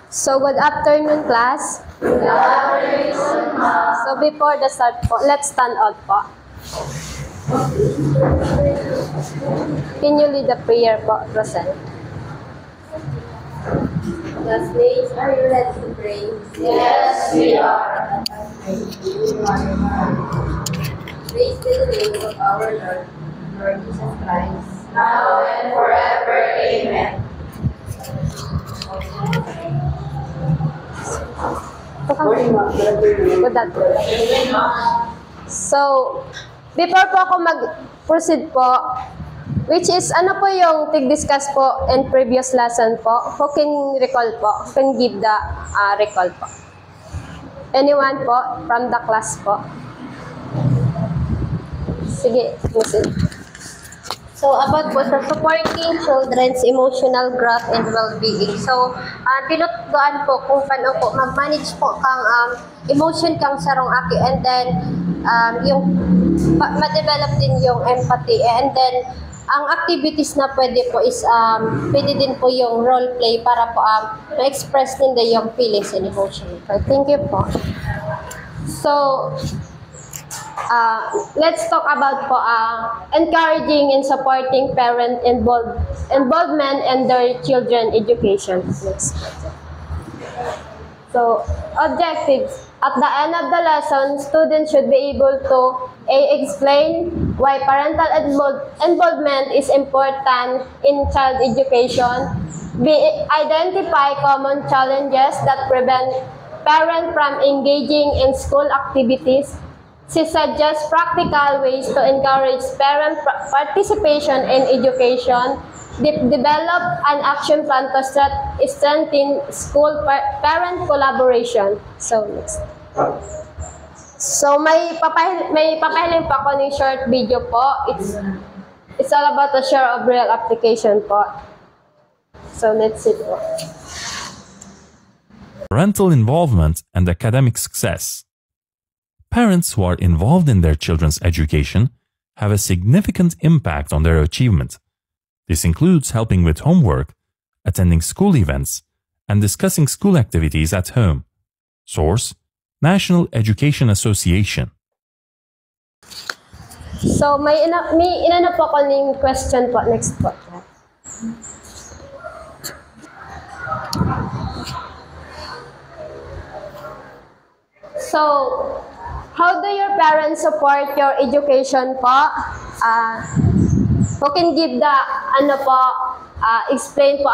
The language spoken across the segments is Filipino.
So, good afternoon, class. Good afternoon, ma'am. So, before the start po, let's stand out po. Can you lead the prayer po, Rosel? Classmates, are you ready to pray? Yes, we are. Praise be the name of our Lord Jesus Christ, now and forever. Amen. Good afternoon. So, before po ako mag-proceed po, which is ano po yung tig-discuss po in previous lesson po, who can recall po, who can give the recall po? Anyone po from the class po? Sige, proceed. So, about po sa supporting children's emotional growth and well-being. So, tinutuan po kung paano po mag-manage po kang emotion kang sarong aki, and then yung ma-develop din yung empathy, and then ang activities na pwede po is pwede din po yung role play para po ma-express din yung feelings and emotions. So, thank you po. So, let's talk about po encouraging and supporting parent involvement in their children education. Next. So, objectives. At the end of the lesson, students should be able to explain why parental involvement is important in child education, identify common challenges that prevent parents from engaging in school activities. She suggests practical ways to encourage parent participation in education, develop an action plan to strengthen school parent collaboration. So, next. So, may papahiling pa ako ng short video po. It's all about the share of real application po. So, let's see po. Parental involvement and academic success. Parents who are involved in their children's education have a significant impact on their achievement. This includes helping with homework, attending school events, and discussing school activities at home. Source: National Education Association. So, may inano po ko ng question po. Next po. So, how do your parents support your education po? Who can give the, explain po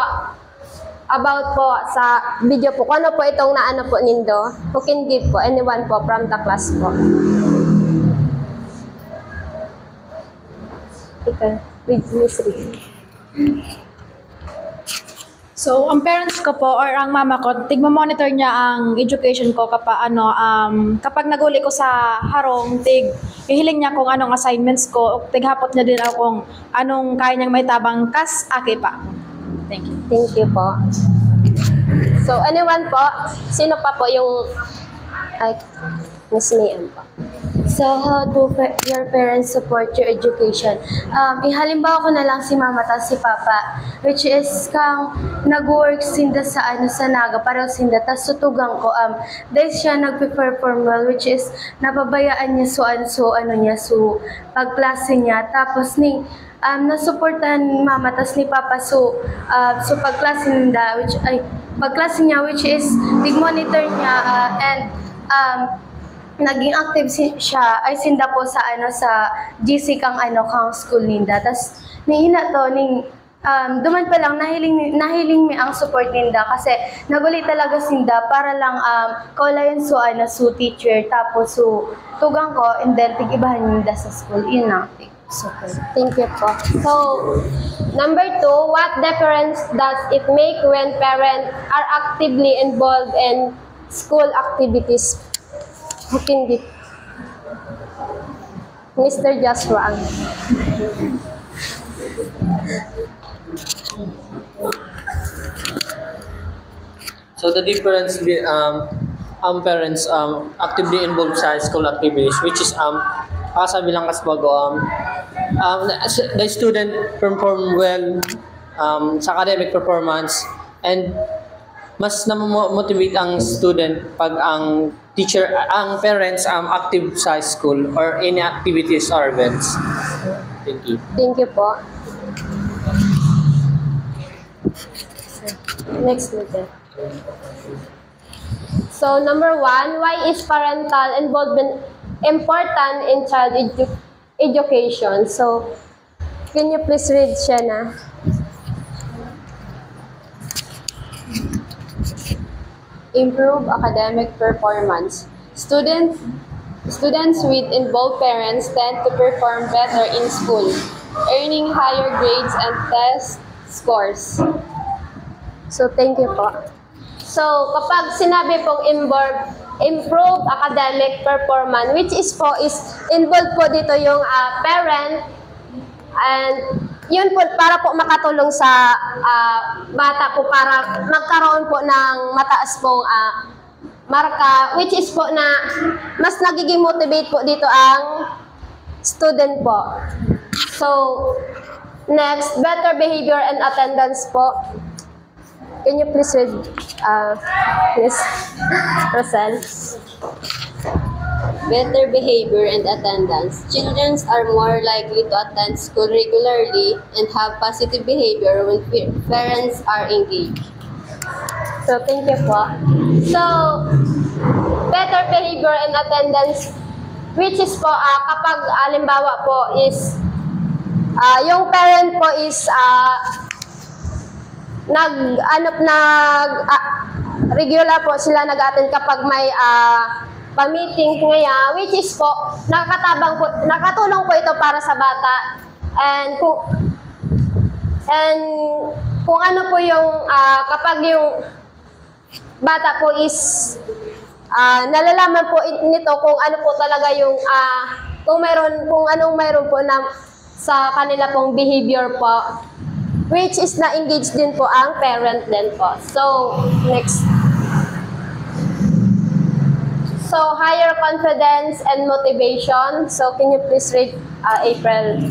about po sa video po. Kung ano po itong naano po nindo? Who can give po? Anyone po from the class po? Okay, with Miss Ricky. So, ang parents ko po or ang mama ko, tigmo-monitor niya ang education ko kapag naguli ko sa harong, ihiling niya kung anong assignments ko, tighapot niya din ako kung anong kaya niyang may tabang aki pa. Thank you. Thank you po. So, anyone po? Sino pa po yung Miss Liam po? So, how do your parents support your education? Ihalimbawa ko na lang si mama at si papa, which is kang nag-work sinda sa Naga, pareho sinda, tas sutugang ko, dahil siya nag-perform well, which is napabayaan niya pagklase niya, tapos nasuportahan ni mama tas ni papa pagklase niya, which is monitor niya, and naging active siya ay sinda po sa GC kang school ninda. Tas nihina to duman pa lang nahiling mi ang support ninda kasi naguli talaga sinda para lang kaulayan su teacher, tapos tugang ko, and then tigibahan ninda sa school. Yun na. Super. Thank you po. So, number 2, what difference does it make when parents are actively involved in school activities? Who can give? Mr. Joshua. So the difference parents actively involved sa school activities, which is sabi lang kasi bago the student perform well sa academic performance, and mas na-motivate ang student pag ang parents active sa school or any activities or events. Thank you. Thank you po. Next meeting. So, number 1, why is parental involvement important in child education? So, can you please read, Shena? Improve academic performance. Students with involved parents tend to perform better in school, earning higher grades and test scores. So, thank you po. So, kapag sinabi pong improve academic performance, which is involved po dito yung parent, and yun po para po makatulong sa bata po para magkaroon po ng mataas pong marka, which is po na mas nagiging motivate po dito ang student po. So, next, better behavior and attendance po. Can you please read, Miss Rosel? Better behavior and attendance. Children are more likely to attend school regularly and have positive behavior when parents are engaged. So, thank you po. So, better behavior and attendance, which is po, kapag alimbawa po is, yung parent po is, regular po sila nag-attend kapag may pa-meeting ngayon, which is po, nakatulong po ito para sa bata. And kung ano po yung, kapag yung bata po is, nalalaman po nito kung ano po talaga yung, kung anong mayroon po na sa kanila pong behavior po, which is na-engage din po ang parent din po. So, next. So, higher confidence and motivation. So, can you please read April?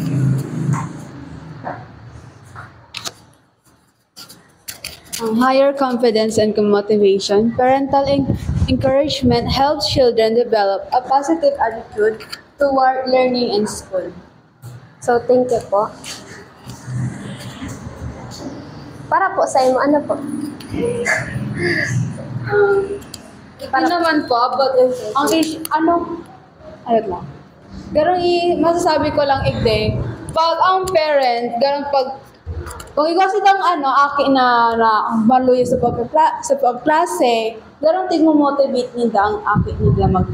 Higher confidence and motivation. Parental encouragement helps children develop a positive attitude toward learning in school. So, thank you po. Para po sa imo, ano po? Para naman po, but ang ayun lang. Garong masasabi ko lang igde, pag ang parent, garong kung ikaw silang aki na maluya sa pagklase, garong tig-motivate nila ang aki nila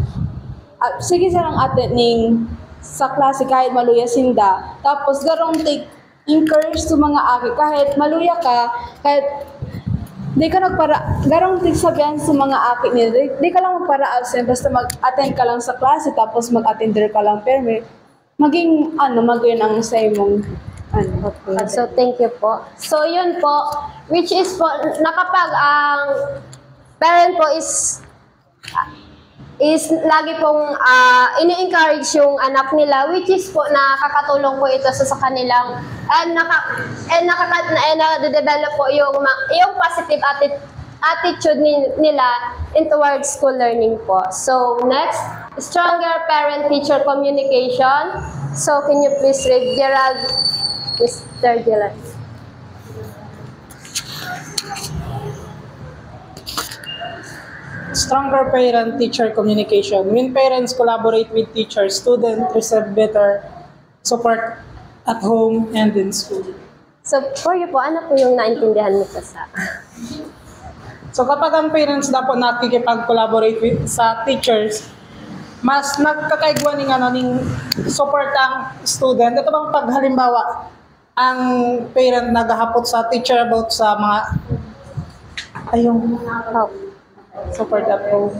sige silang attending sa klase kahit maluya sinda. Tapos garong encourage sa mga aki kahit maluya ka, kahit di ka garong tigsabihan sa mga aki nila, di ka lang magpara-absent, basta mag-attend ka lang sa klase, tapos mag-attender ka lang, pero maging ang sa imong Okay. So, thank you po. So, yun po, which is po, nakapag ang parent po is lagi pong ini-encourage yung anak nila, which is po nakakatulong po ito sa kanilang na-develop po yung positive attitude nila in towards school learning po. So, next, stronger parent-teacher communication. So, can you please read Mr. Gerald? Stronger parent-teacher communication. When parents collaborate with teachers, students receive better support at home and in school. So, for you po, ano po yung naintindihan mo sa? So, kapag ang parents na po nakikipag-collaborate with sa teachers, mas nagkakaigwa ng support ang student. Ito bang pag halimbawa, ang parent naghahapot sa teacher about sa mga support at home.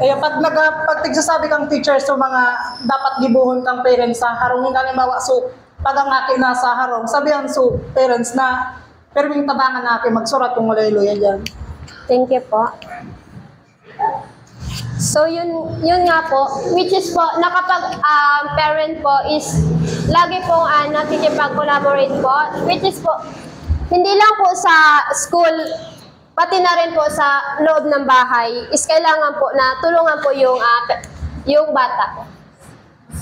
Kaya pag tigsasabi kang teacher sa mga dapat gibuhon kang parents sa harong halimbawa, so pag ang akin nasa harong, sabihan so parents na perming tabangan natin magsurat kung malayloya dyan. Thank you po. So, yun nga po, which is po, nakapag parent po is lagi pong nakikipag-collaborate po, which is po, hindi lang po sa school, pati na rin po sa loob ng bahay, is kailangan po na tulungan po yung bata.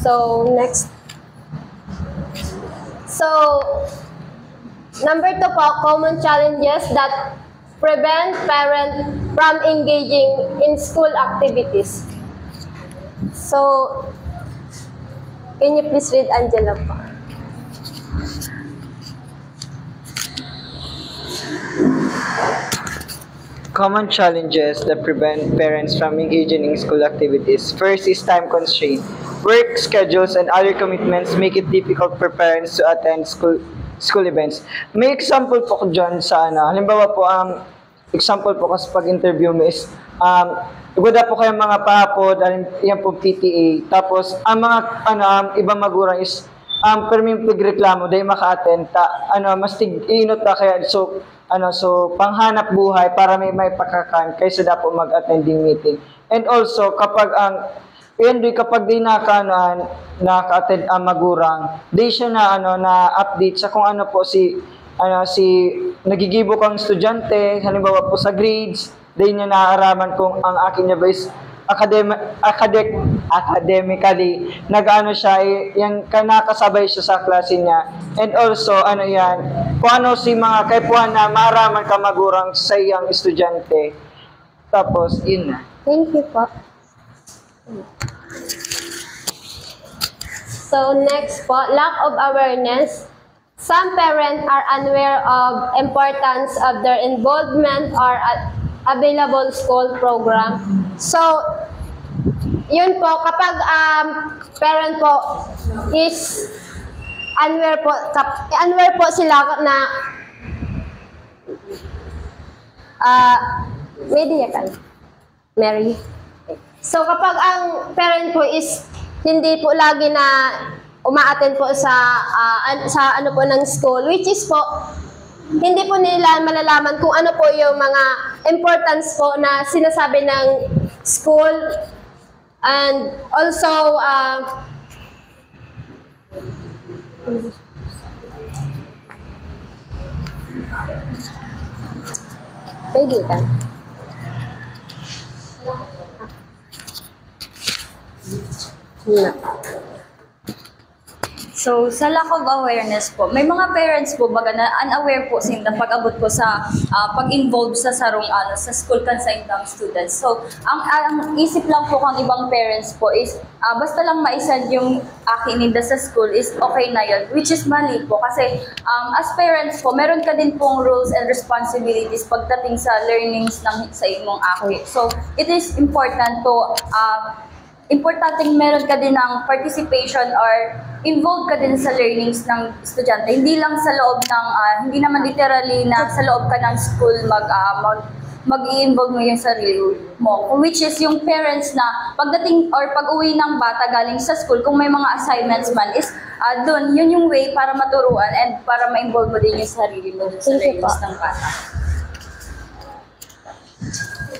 So, next. So, number 2 po, common challenges that prevent parents from engaging in school activities. So, can you please read Angela po? Common challenges that prevent parents from engaging in school activities. First is time constraint. Work schedules and other commitments make it difficult for parents to attend school events. May example po ko dyan sa halimbawa po, example po kasi pag-interview mo is, wala po kayong mga pahapod, yan po PTA. Tapos, ang mga ibang magulang is, pero may pagreklamo, dahil maka-attend, mas inot na kaya, so panghanap buhay para may pagkakan kaysa dapat mag-attending meeting. And also, kapag kapag di naka-attend ang magurang, di siya na update sa kung ano po si nagigibo kang estudyante, halimbawa po sa grades, di niya naaaraman kung ang akin niya ba is academically, siya, yung nakasabay siya sa klase niya. And also, kung ano si mga kaipuan na maaraman ka magurang sa iyang estudyante. Tapos, yun na. Thank you po. So, next po, lack of awareness. Some parents are unaware of importance of their involvement or available school program. So, yun po, kapag parent po is unaware po sila na media kan, Mary. So, kapag ang parent po is hindi po lagi na uma-attend po sa ano po ng school, which is po, hindi po nila malalaman kung ano po yung mga importance po na sinasabi ng school. And also, pwede ka. So, sa lack of awareness po, may mga parents po baga na unaware po sila pag-abot po sa pag-involve sa sarong sa school consigned students. So, ang isip lang po ng ibang parents po is basta lang maisend yung akin nila sa school is okay na yun, which is mali po kasi as parents po, meron ka din pong rules and responsibilities pagdating sa learnings sa imong aki. So, it is important to importanteng meron ka din ng participation or involved ka din sa learnings ng estudyante. Hindi lang sa loob ng, hindi naman literally na sa loob ka ng school mag-i-involve mo yung sarili mo. Which is yung parents na pagdating or pag-uwi ng bata galing sa school, kung may mga assignments man, is doon, yun yung way para maturuan and para ma-involve mo din yung sarili mo sa learnings ng bata.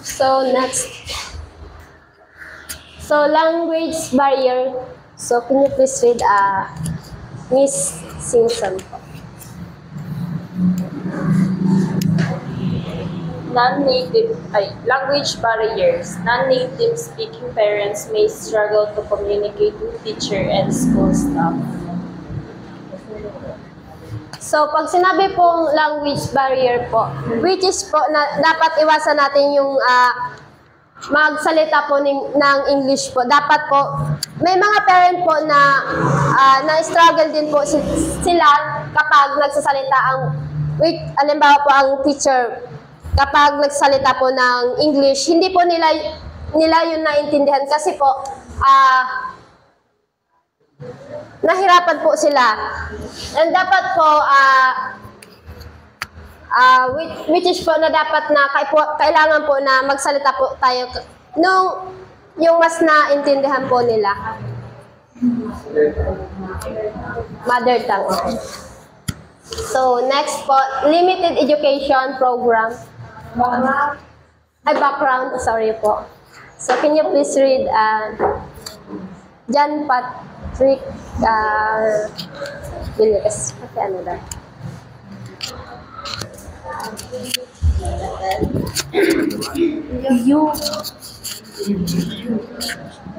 So, next. So, language barrier. So, can you please read Miss Simpson? Language barriers. Non-native speaking parents may struggle to communicate with teacher and school staff. So, pag sinabi pong language barrier po, which is po, dapat iwasan natin yung magsalita po ng English po. Dapat po, may mga parent po na na-struggle din po sila kapag nagsasalita alimbawa po ang teacher, kapag nagsalita po ng English, hindi po nila yun naintindihan kasi po, nahirapan po sila. And dapat po, which is po na dapat na kailangan po na magsalita po tayo yung mas naintindihan po nila. Mother tongue. So, next po, limited education program. Background, sorry po. So, can you please read John Patrick Villas? Okay, ano daw?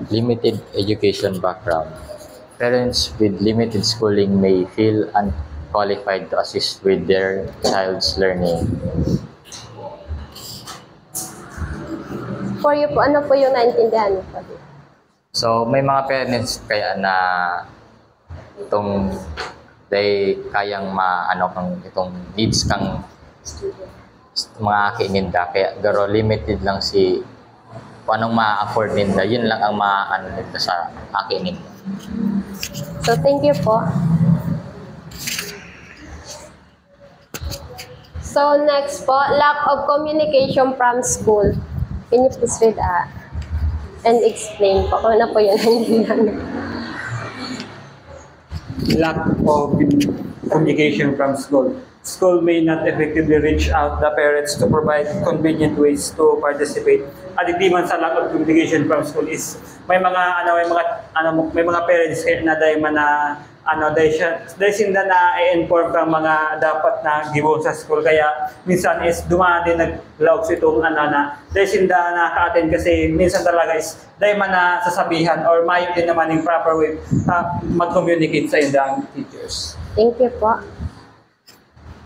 Limited education background. Parents with limited schooling may feel unqualified to assist with their child's learning. For you po, ano po yung naintindihan niyo po? So, may mga parents kaya na itong kayang itong needs kang mga kininda. Kaya garo limited lang kung anong ma-afford ninda. Yun lang ang ninda sa kininda. So, thank you po. So, next po, lack of communication from school. Can you please read and explain po kung ano po yun? Lack of communication from school. School may not effectively reach out the parents to provide convenient ways to participate. Adiktiman sa lack of communication from school is may mga parents na dahil sinda na i-inform kang mga dapat na gibo sa school, kaya minsan is dumaan din naglaog sa itong dahil sinda na-attend kasi minsan talaga is dahil man na sasabihan or mayo din naman yung proper way mag-communicate sa indang teachers. Thank you po.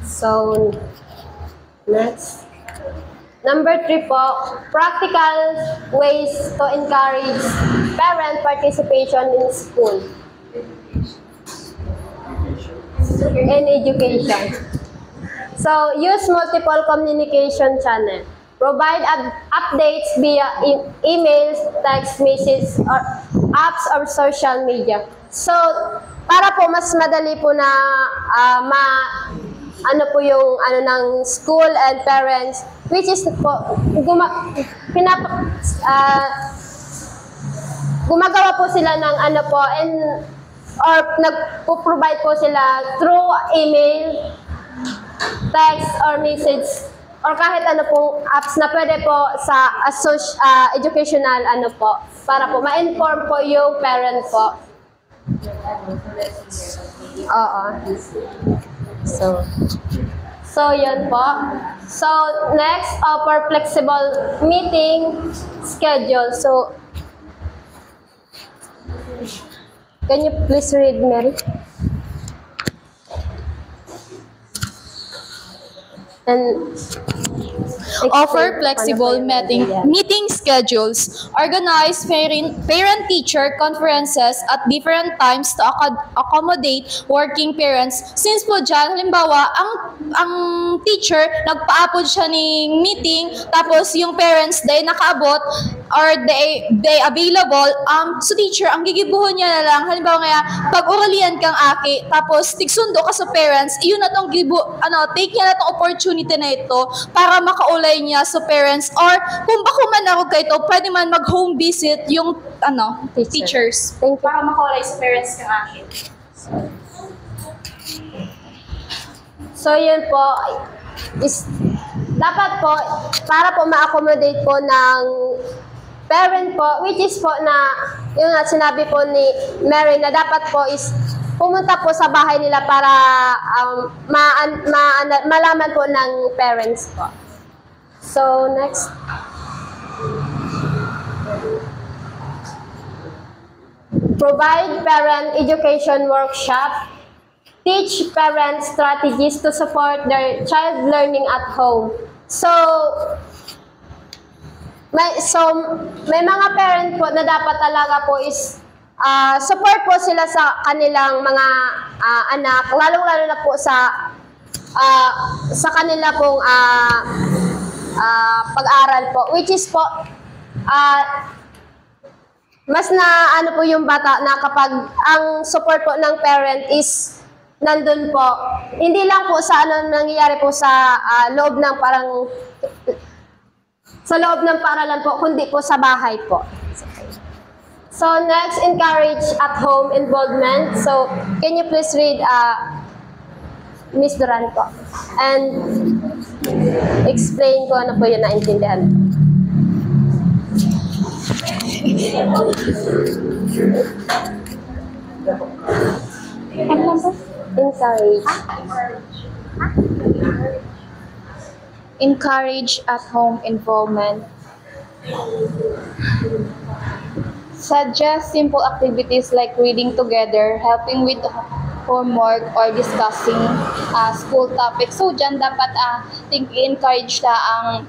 So, next. Number 3 po, practical ways to encourage parent participation in school and education. So, use multiple communication channel. Provide updates via emails, text messages, or apps or social media. So, para po mas madali po na ng school and parents, which is po gumagawa po sila ng or nagpo-provide po sila through email, text or message, or kahit pong apps na pwede po sa educational para po ma-inform po yung parent po. Oo. So yun po. So next, offer flexible meeting schedule. So can you please read, Mary? And offer flexible meeting schedules, organize parent-teacher conferences at different times to accommodate working parents. Since po dyan, halimbawa, ang teacher, nagpa-upload siya ng meeting, tapos yung parents, they nakaabot, or they available, so teacher, ang gigibuhon niya na lang, halimbawa nga, pag-uralian kang aki, tapos tigsundo ka sa parents, iyon na tong take niya na tong opportunity na ito para makaulay niya sa parents, or kung bako man ako kayo, pwede man mag-home visit yung teachers para makaulay sa parents kang aki. So yun po, dapat po, para po ma-accommodate po ng parent po, which is po na, yung sinabi po ni Mary na dapat po is pumunta po sa bahay nila para malaman po ng parents po. So, next. Provide parent education workshop. Teach parents strategies to support their child learning at home. So, may mga parent po na dapat talaga po is support po sila sa kanilang mga anak, lalong-lalo na po sa kanila pong pag-aral po, which is po mas na po yung bata na kapag ang support po ng parent is nandun po, hindi lang po sa nangyayari po sa loob ng paaralan po, kundi po sa bahay po. So next, encourage at-home involvement. So can you please read Miss Duran po and explain ko ano po yung naintindihan. Encourage. encourage at-home involvement. Suggest simple activities like reading together, helping with homework, or discussing school topics. So, dyan dapat i-encourage ang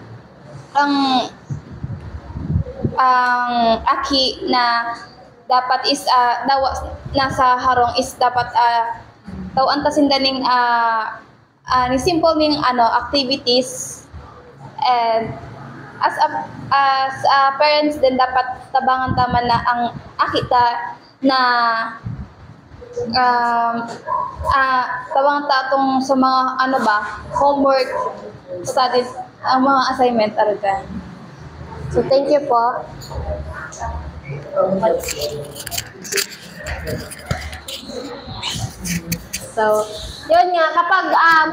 aki na dapat is nasa harong is dapat tawaan ta sindaning ni simple ning activities, and as parents din dapat tabangan tama na ang akita na tabangan ta atong sa mga homework, studies, ang mga assignment aragan. So, thank you po. So, yun nga, kapag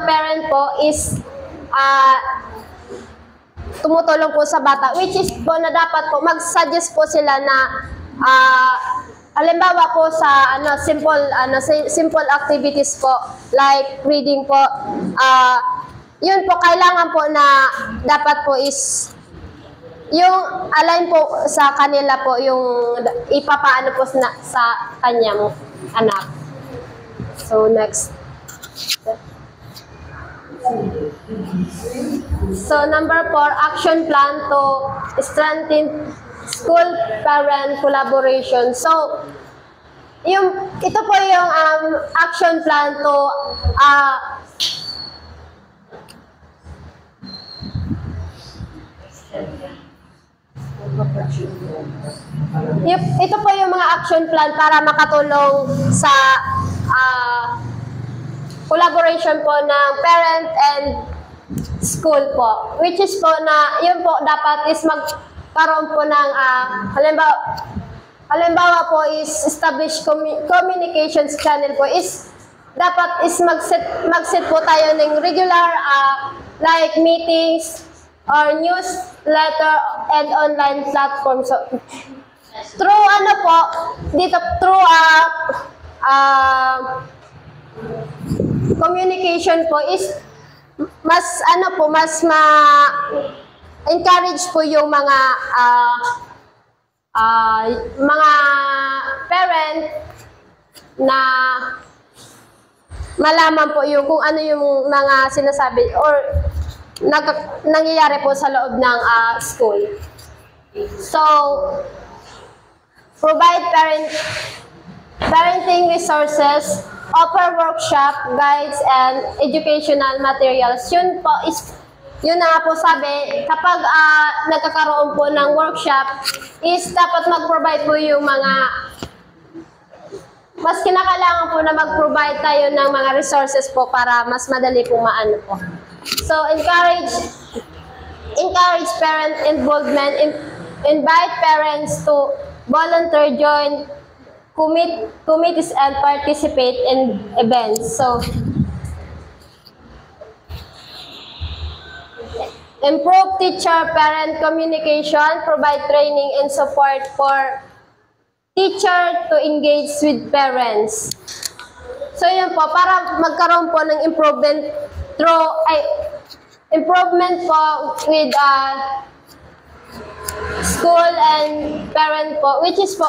parent po is tumutulong po sa bata, which is po na dapat po mag-suggest po sila na halimbawa po sa simple activities po like reading po, yun po kailangan po na dapat po is yung align po sa kanila po yung ipapaano po sa kanyang anak. So next. So number 4, action plan to strengthen school parent collaboration. So ito po yung action plan to ito po yung mga action plan para makatulong sa collaboration po ng parent and school po. Which is po na, yun po dapat is magkaroon po ng, halimbawa po is establish communications channel po is dapat is mag-set po tayo ng regular like meetings or newsletter and online platforms. So, through through communication po is mas encourage po yung mga parent na malaman po yung kung ano yung mga sinasabi or nangyayari po sa loob ng school. So, provide parenting resources, offer workshop, guides, and educational materials. Yun po is, yun na nga po sabi, kapag nagkakaroon po ng workshop, is dapat mag-provide po yung mga, mas kinakailangan po na mag-provide tayo ng mga resources po para mas madali po maano po. So, encourage parent involvement, invite parents to volunteer, join committees, and participate in events. So, improve teacher-parent communication, provide training and support for teacher to engage with parents. So, yun po, para magkaroon po ng improvement po with school and parent po, which is po,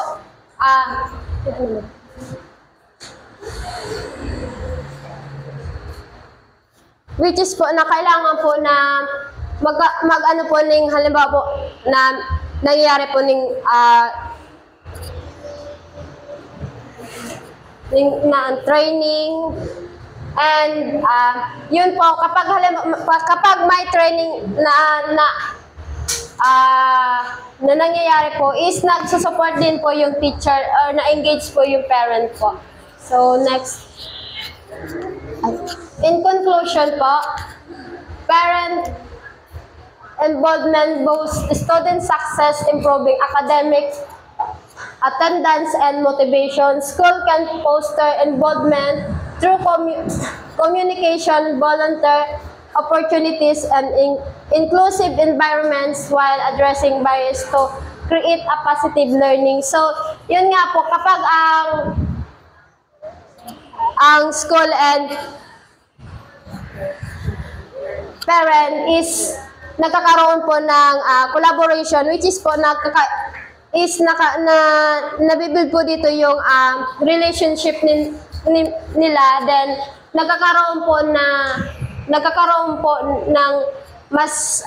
na kailangan po na mag-ano po ning halimbawa po na nangyayari po ning training and yun po kapag may training na nangyayari po is nagsusupport din po yung teacher or na-engage po yung parent po. So next. In conclusion po, parent involvement boosts student success, improving academic attendance and motivation. School can foster involvement through communication, volunteer opportunities, and inclusive environments while addressing barriers to create a positive learning. So, yun nga po, kapag ang school and parent is nagkakaroon po ng collaboration, which is po nabibuild po dito yung relationship nila, then nagkakaroon po ng mas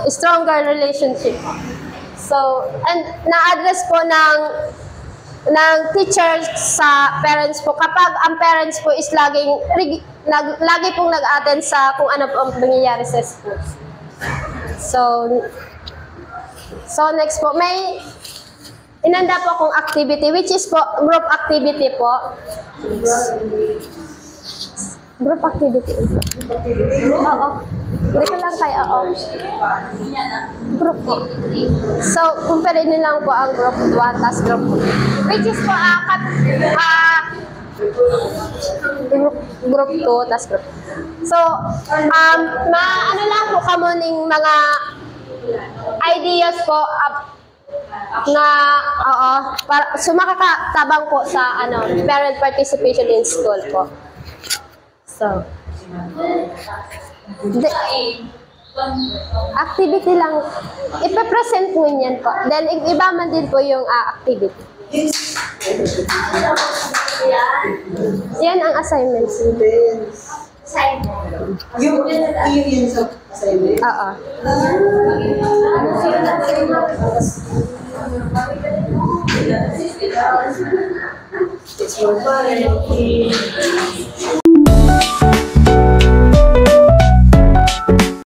stronger relationship. So, and na-address po ng teachers sa parents po kapag ang parents po is lagi pong nag-attend sa kung ano po ang nangyayari sa school. So next po, may inanda po akong activity, which is po group activity po. Group activity. Oo. Dito lang tayo, oo. Group po. So, compare nyo lang po ang group 1 tas group 2. Which is po, group 2 tas group. So, ano lang po kamuning mga ideas po na, so makakatabang po sa parent participation in school po. So, activity lang. Ipe-present mo yan po. Then, iba man din po yung activity. Yan ang assignments. Yung sa assignment? Oo.